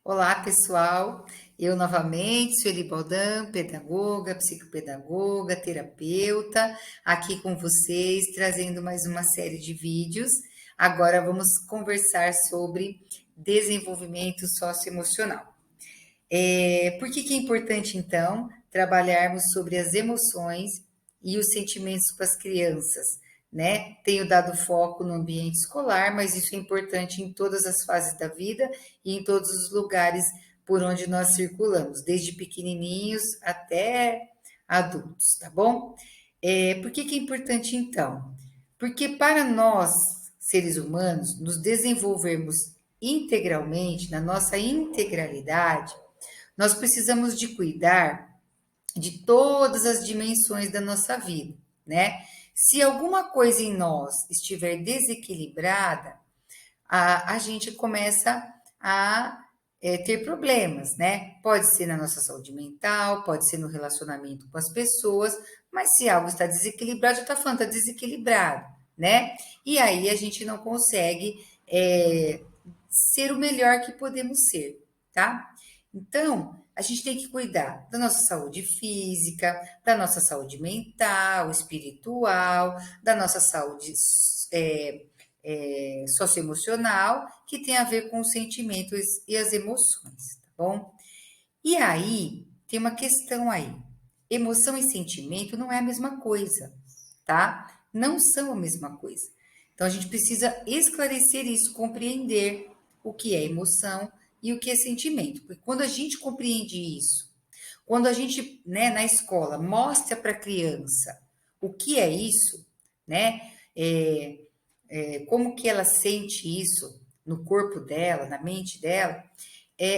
Olá, pessoal. Eu novamente, Sueli Baldam, pedagoga, psicopedagoga, terapeuta, aqui com vocês, trazendo mais uma série de vídeos. Agora vamos conversar sobre desenvolvimento socioemocional. Por que é importante, então, trabalharmos sobre as emoções e os sentimentos com as crianças, né? Tenho dado foco no ambiente escolar, mas isso é importante em todas as fases da vida e em todos os lugares por onde nós circulamos, desde pequenininhos até adultos, tá bom? Por que é importante, então? Porque para nós, seres humanos, nos desenvolvermos integralmente, na nossa integralidade, nós precisamos de cuidar de todas as dimensões da nossa vida, né? Se alguma coisa em nós estiver desequilibrada, a gente começa a ter problemas, né? Pode ser na nossa saúde mental, pode ser no relacionamento com as pessoas, mas se algo está desequilibrado, já está falando, está desequilibrado, né? E aí a gente não consegue ser o melhor que podemos ser, tá? Então, a gente tem que cuidar da nossa saúde física, da nossa saúde mental, espiritual, da nossa saúde socioemocional, que tem a ver com os sentimentos e as emoções, tá bom? E aí, tem uma questão aí. Emoção e sentimento não é a mesma coisa, tá? Não são a mesma coisa. Então, a gente precisa esclarecer isso, compreender o que é emoção e o que é sentimento. Porque quando a gente compreende isso, quando a gente, né, na escola, mostra para a criança o que é isso, né? Como que ela sente isso no corpo dela, na mente dela,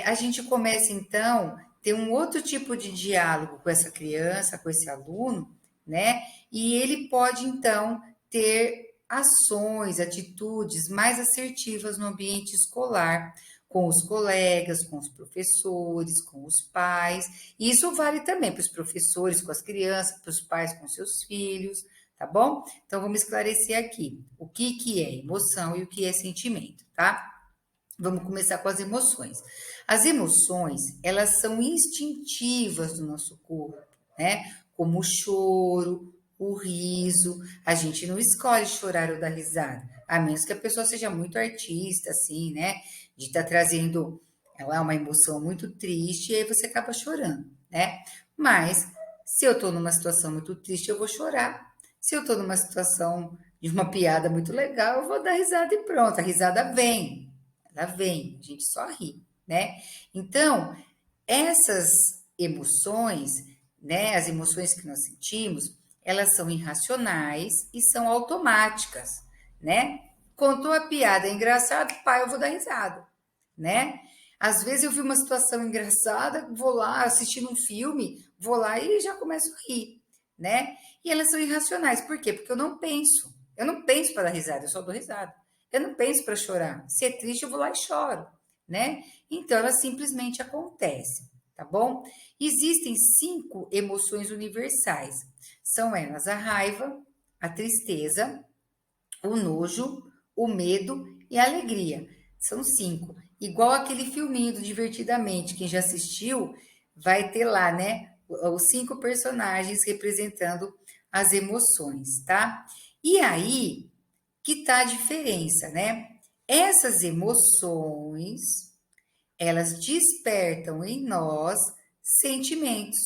a gente começa então a ter um outro tipo de diálogo com essa criança, com esse aluno, né? E ele pode então ter ações, atitudes mais assertivas no ambiente escolar, com os colegas, com os professores, com os pais. E isso vale também para os professores com as crianças, para os pais com seus filhos, tá bom? Então vamos esclarecer aqui o que é emoção e o que é sentimento, tá? Vamos começar com as emoções. As emoções, elas são instintivas do nosso corpo, né? Como o choro, o riso. A gente não escolhe chorar ou dar risada, a menos que a pessoa seja muito artista, assim, né? De estar trazendo ela uma emoção muito triste e aí você acaba chorando, né? Mas se eu estou numa situação muito triste, eu vou chorar. Se eu estou numa situação de uma piada muito legal, eu vou dar risada e pronto, a risada vem, ela vem, a gente só ri, né? Então, essas emoções, né, as emoções que nós sentimos, elas são irracionais e são automáticas, né? Contou a piada engraçada, pai, eu vou dar risada, né? Às vezes eu vi uma situação engraçada, vou lá assistindo um filme, vou lá e já começo a rir, né? E elas são irracionais, por quê? Porque eu não penso para dar risada, eu só dou risada. Eu não penso para chorar. Se é triste, eu vou lá e choro, né? Então, elas simplesmente acontecem, tá bom? Existem 5 emoções universais. São elas a raiva, a tristeza, o nojo, o medo e a alegria. São 5. Igual aquele filminho do Divertidamente, quem já assistiu vai ter lá, né? Os 5 personagens representando as emoções, tá? E aí, que tá a diferença, né? Essas emoções, elas despertam em nós sentimentos,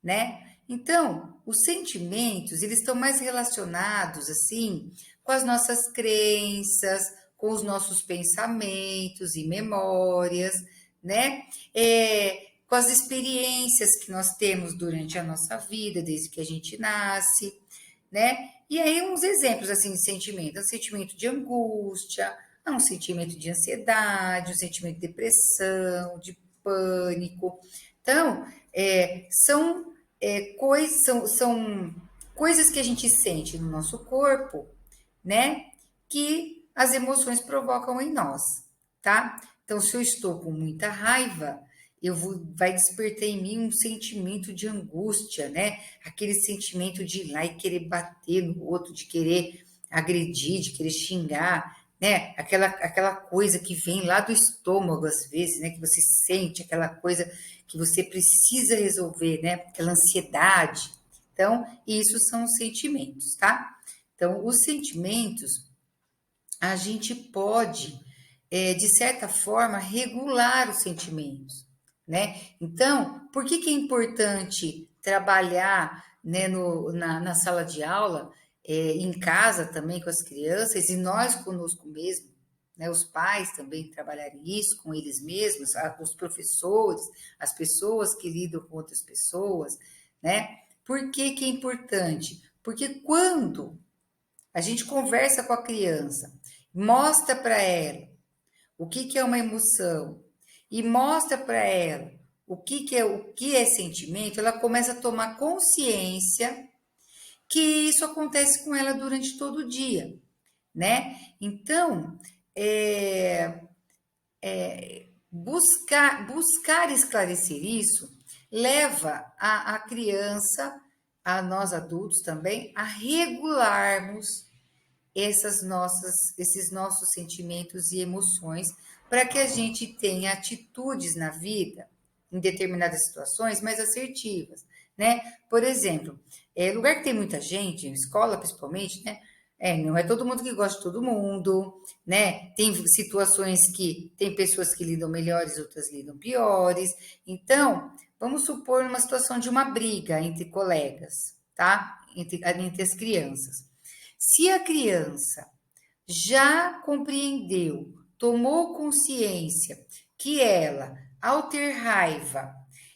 né? Então, os sentimentos, eles estão mais relacionados, assim, com as nossas crenças, com os nossos pensamentos e memórias, né? Com as experiências que nós temos durante a nossa vida, desde que a gente nasce, né? E aí, uns exemplos, assim, de sentimento. Um sentimento de angústia, um sentimento de ansiedade, um sentimento de depressão, de pânico. Então, são coisas que a gente sente no nosso corpo, né? Que as emoções provocam em nós, tá? Então, se eu estou com muita raiva, vai despertar em mim um sentimento de angústia, né? Aquele sentimento de ir lá e querer bater no outro, de querer agredir, de querer xingar, né? Aquela coisa que vem lá do estômago, às vezes, né? Que você sente, aquela coisa que você precisa resolver, né? Aquela ansiedade. Então, isso são os sentimentos, tá? Então, os sentimentos, a gente pode, de certa forma, regular os sentimentos, né? Então, por que que é importante trabalhar, né, na sala de aula, em casa também com as crianças e nós conosco mesmo, né? Os pais também trabalharem isso com eles mesmos, os professores, as pessoas que lidam com outras pessoas, né? Por que que é importante? Porque quando a gente conversa com a criança, mostra para ela o que que é uma emoção e mostra para ela o que é sentimento, ela começa a tomar consciência que isso acontece com ela durante todo o dia, né? Então, é, buscar esclarecer isso leva a criança, a nós adultos também, a regularmos esses nossos sentimentos e emoções para que a gente tenha atitudes na vida, em determinadas situações, mais assertivas, né? Por exemplo, lugar que tem muita gente, escola principalmente, né? Não é todo mundo que gosta de todo mundo, né? Tem situações que tem pessoas que lidam melhores, outras lidam piores. Então, vamos supor uma situação de uma briga entre colegas, tá? Entre as crianças. Se a criança já compreendeu, tomou consciência que ela, ao ter raiva,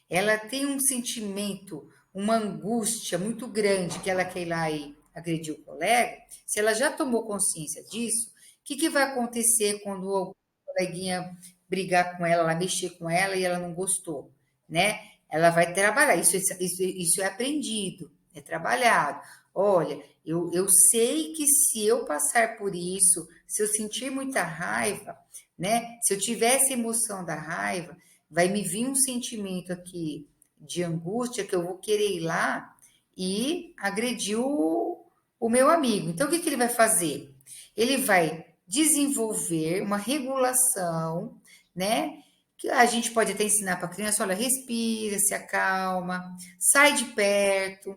ela tem um sentimento, uma angústia muito grande que ela quer ir lá e agredir o colega, se ela já tomou consciência disso, o que, que vai acontecer quando o coleguinha brigar com ela, mexer com ela e ela não gostou, né? Ela vai trabalhar, isso é aprendido, é trabalhado. Olha, eu sei que se eu passar por isso, se eu sentir muita raiva, né? Se eu tiver essa emoção da raiva, vai me vir um sentimento aqui de angústia que eu vou querer ir lá e agredir o meu amigo. Então, o que que ele vai fazer? Ele vai desenvolver uma regulação, né? Que a gente pode até ensinar para a criança, olha, respira, se acalma, sai de perto,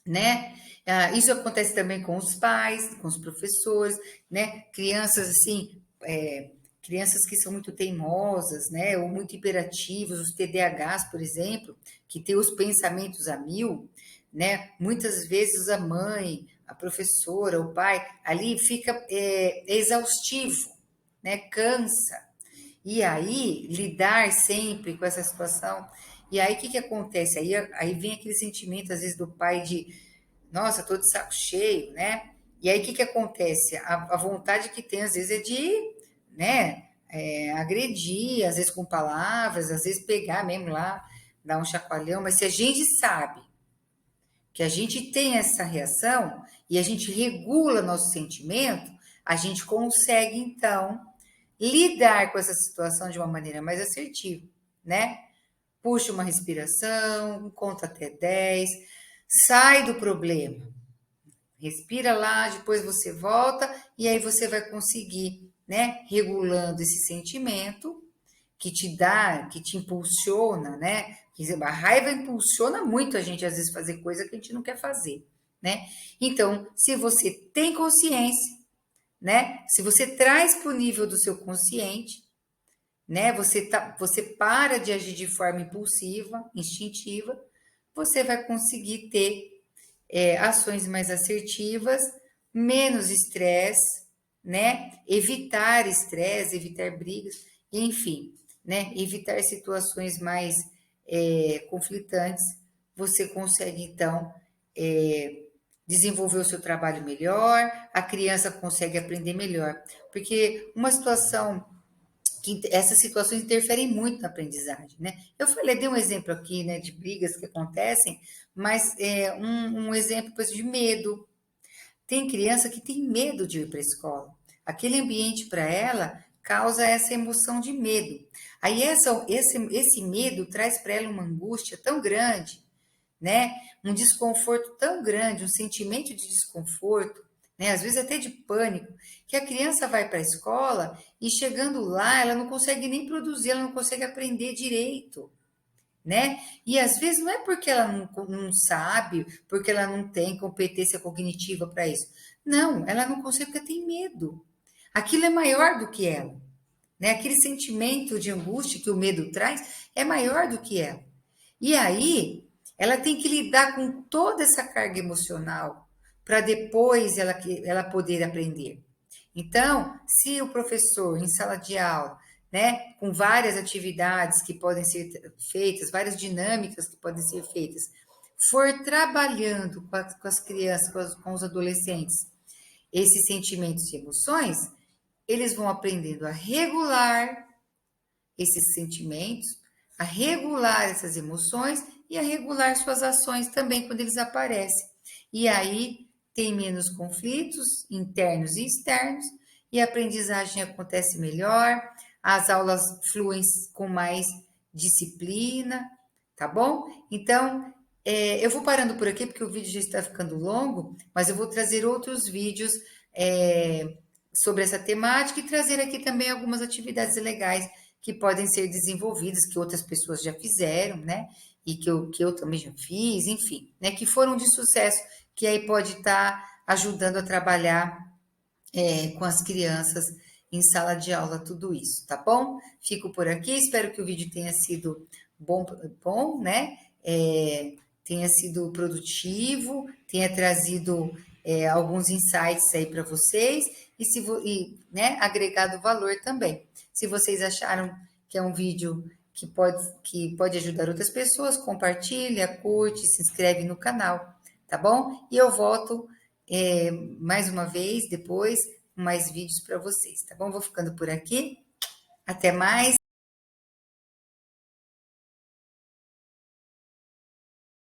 né? Isso acontece também com os pais, com os professores, né? Crianças assim, crianças que são muito teimosas, né? Ou muito hiperativos, os TDAHs, por exemplo, que têm os pensamentos a mil, né? Muitas vezes a mãe, a professora, o pai, ali fica exaustivo, né? Cansa. E aí, lidar sempre com essa situação. E aí, o que que acontece? Aí vem aquele sentimento, às vezes, do pai de nossa, tô de saco cheio, né? E aí, o que que acontece? A vontade que tem, às vezes, é de, né, agredir, às vezes com palavras, às vezes pegar mesmo lá, dar um chacoalhão, mas se a gente sabe que a gente tem essa reação e a gente regula nosso sentimento, a gente consegue, então, lidar com essa situação de uma maneira mais assertiva, né? Puxa uma respiração, conta até 10, sai do problema. Respira lá, depois você volta e aí você vai conseguir, né, regulando esse sentimento que te dá, que te impulsiona, né? A raiva impulsiona muito a gente às vezes fazer coisa que a gente não quer fazer, né? Então, se você tem consciência, né? Se você traz para o nível do seu consciente, né? Você para de agir de forma impulsiva, instintiva, você vai conseguir ter ações mais assertivas, menos estresse, né? Evitar estresse, evitar brigas, enfim, né? Evitar situações mais conflitantes. Você consegue, então, desenvolver o seu trabalho melhor, a criança consegue aprender melhor. Porque uma situação que essas situações interferem muito na aprendizagem, né? Eu falei, dei um exemplo aqui, né, de brigas que acontecem, mas um exemplo, por exemplo, de medo. Tem criança que tem medo de ir para a escola. Aquele ambiente para ela causa essa emoção de medo. Aí esse medo traz para ela uma angústia tão grande, né? Um desconforto tão grande, um sentimento de desconforto, né? Às vezes até de pânico, que a criança vai para a escola e chegando lá, ela não consegue nem produzir, ela não consegue aprender direito, né? E às vezes não é porque ela não sabe, porque ela não tem competência cognitiva para isso. Não, ela não consegue porque tem medo. Aquilo é maior do que ela, né? Aquele sentimento de angústia que o medo traz é maior do que ela. E aí, ela tem que lidar com toda essa carga emocional para depois ela poder aprender. Então, se o professor em sala de aula, né, com várias atividades que podem ser feitas, várias dinâmicas que podem ser feitas, for trabalhando com as crianças, com os adolescentes, esses sentimentos e emoções, eles vão aprendendo a regular esses sentimentos, a regular essas emoções e a regular suas ações também quando eles aparecem. E aí tem menos conflitos internos e externos e a aprendizagem acontece melhor, as aulas fluem com mais disciplina, tá bom? Então, eu vou parando por aqui porque o vídeo já está ficando longo, mas eu vou trazer outros vídeos sobre essa temática e trazer aqui também algumas atividades legais que podem ser desenvolvidas, que outras pessoas já fizeram, né? E que eu também já fiz, enfim, né? Que foram de sucesso, que aí pode estar ajudando a trabalhar com as crianças em sala de aula, tudo isso, tá bom? Fico por aqui, espero que o vídeo tenha sido bom, né? Tenha sido produtivo, tenha trazido alguns insights aí para vocês né, agregado valor também. Se vocês acharam que é um vídeo que pode ajudar outras pessoas, compartilha, curte, se inscreve no canal, tá bom? E eu volto mais uma vez depois com mais vídeos para vocês, tá bom? Vou ficando por aqui. Até mais.